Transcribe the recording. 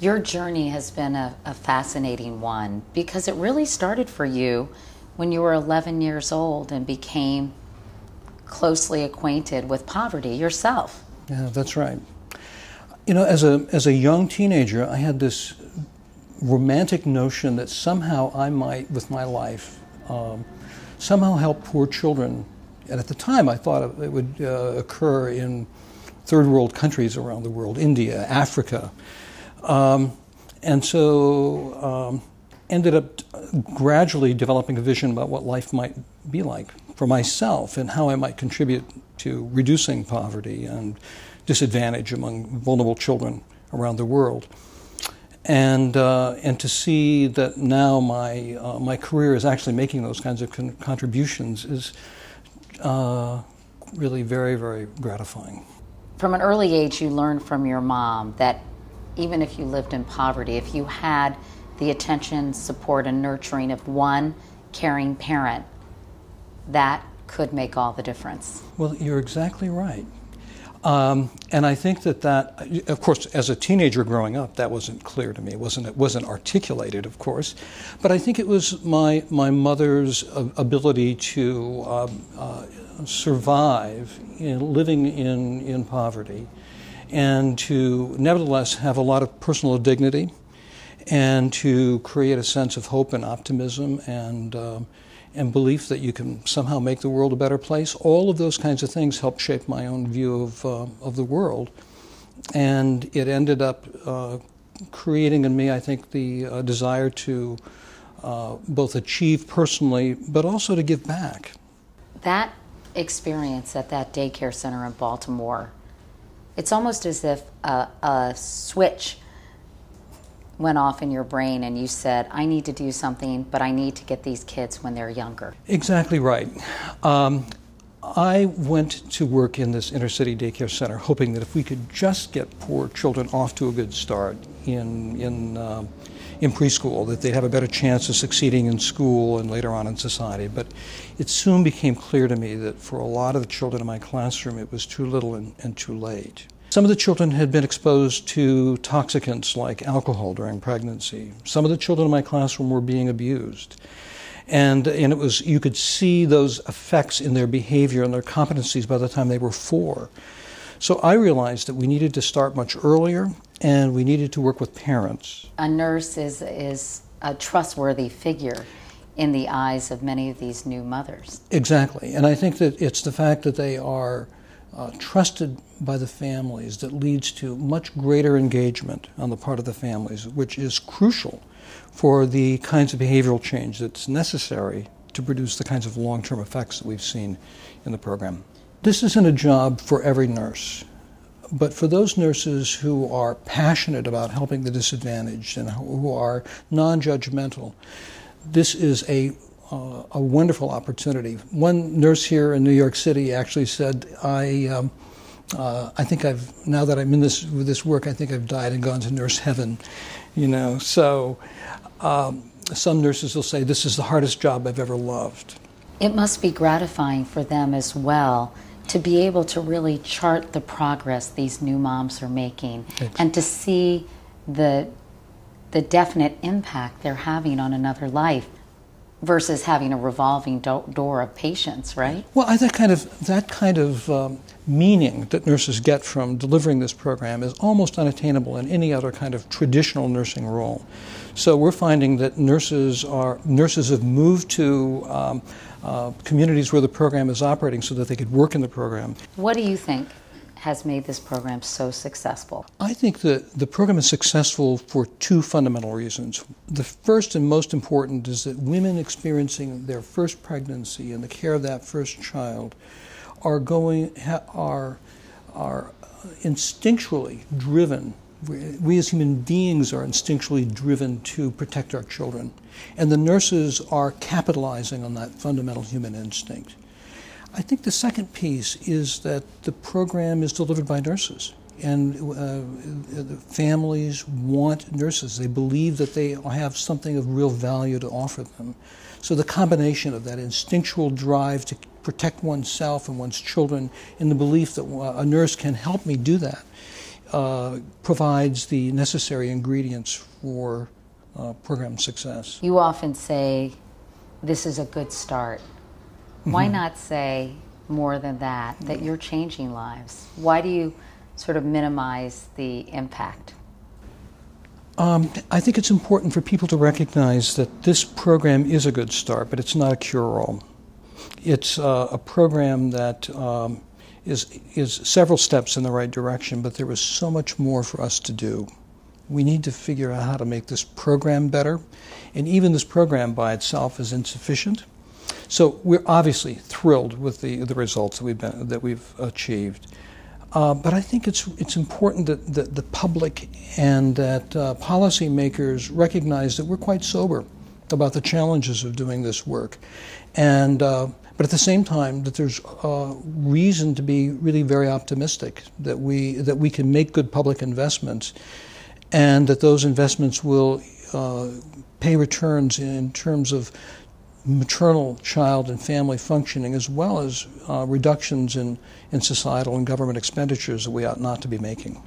Your journey has been a fascinating one because it really started for you when you were 11 years old and became closely acquainted with poverty yourself. Yeah, that's right. You know, as a young teenager, I had this romantic notion that somehow I might, with my life, somehow help poor children. And at the time, I thought it would occur in third world countries around the world, India, Africa. And so ended up gradually developing a vision about what life might be like for myself and how I might contribute to reducing poverty and disadvantage among vulnerable children around the world. And to see that now my career is actually making those kinds of contributions is really very, very gratifying. From an early age, you learned from your mom that even if you lived in poverty, if you had the attention, support, and nurturing of one caring parent, that could make all the difference. Well, you're exactly right. And I think that, of course, as a teenager growing up, that wasn't clear to me. It wasn't articulated, of course. But I think it was my mother's ability to survive living in poverty and to nevertheless have a lot of personal dignity and to create a sense of hope and optimism and belief that you can somehow make the world a better place. All of those kinds of things helped shape my own view of the world. And it ended up creating in me, I think, the desire to both achieve personally, but also to give back. That experience at that daycare center in Baltimore, it's almost as if a switch went off in your brain and you said, I need to do something, but I need to get these kids when they're younger. Exactly right. I went to work in this inner-city daycare center hoping that if we could just get poor children off to a good start in preschool, that they'd have a better chance of succeeding in school and later on in society. But it soon became clear to me that for a lot of the children in my classroom, it was too little and too late. Some of the children had been exposed to toxicants like alcohol during pregnancy. Some of the children in my classroom were being abused. And it was, you could see those effects in their behavior and their competencies by the time they were 4. So I realized that we needed to start much earlier and we needed to work with parents. A nurse is a trustworthy figure in the eyes of many of these new mothers. Exactly. And I think that it's the fact that they are trusted by the families that leads to much greater engagement on the part of the families, which is crucial for the kinds of behavioral change that's necessary to produce the kinds of long-term effects that we've seen in the program. This isn't a job for every nurse, but for those nurses who are passionate about helping the disadvantaged and who are non-judgmental, this is a wonderful opportunity. One nurse here in New York City actually said, I think now that I'm in with this work, I think I've died and gone to nurse heaven, you know. So some nurses will say, this is the hardest job I've ever loved. It must be gratifying for them as well to be able to really chart the progress these new moms are making and to see the definite impact they're having on another life versus having a revolving door of patients, right? Well, that kind of meaning that nurses get from delivering this program is almost unattainable in any other kind of traditional nursing role. So we're finding that nurses have moved to communities where the program is operating so that they could work in the program. What do you think has made this program so successful? I think that the program is successful for 2 fundamental reasons. The first and most important is that women experiencing their first pregnancy and the care of that first child are instinctually driven. We as human beings are instinctually driven to protect our children. And the nurses are capitalizing on that fundamental human instinct. I think the second piece is that the program is delivered by nurses. And the families want nurses. They believe that they have something of real value to offer them. So the combination of that instinctual drive to protect oneself and one's children and the belief that a nurse can help me do that provides the necessary ingredients for program success. You often say, this is a good start. Why not say more than that, that you're changing lives? Why do you sort of minimize the impact? I think it's important for people to recognize that this program is a good start, but it's not a cure-all. It's a program that is several steps in the right direction, but there is so much more for us to do. We need to figure out how to make this program better, and even this program by itself is insufficient. So we're obviously thrilled with the results that we've achieved. But I think it's important that the public and that policymakers recognize that we're quite sober about the challenges of doing this work, and but at the same time that there's reason to be really very optimistic that we can make good public investments, and that those investments will pay returns in terms of maternal, child, and family functioning, as well as reductions in societal and government expenditures that we ought not to be making.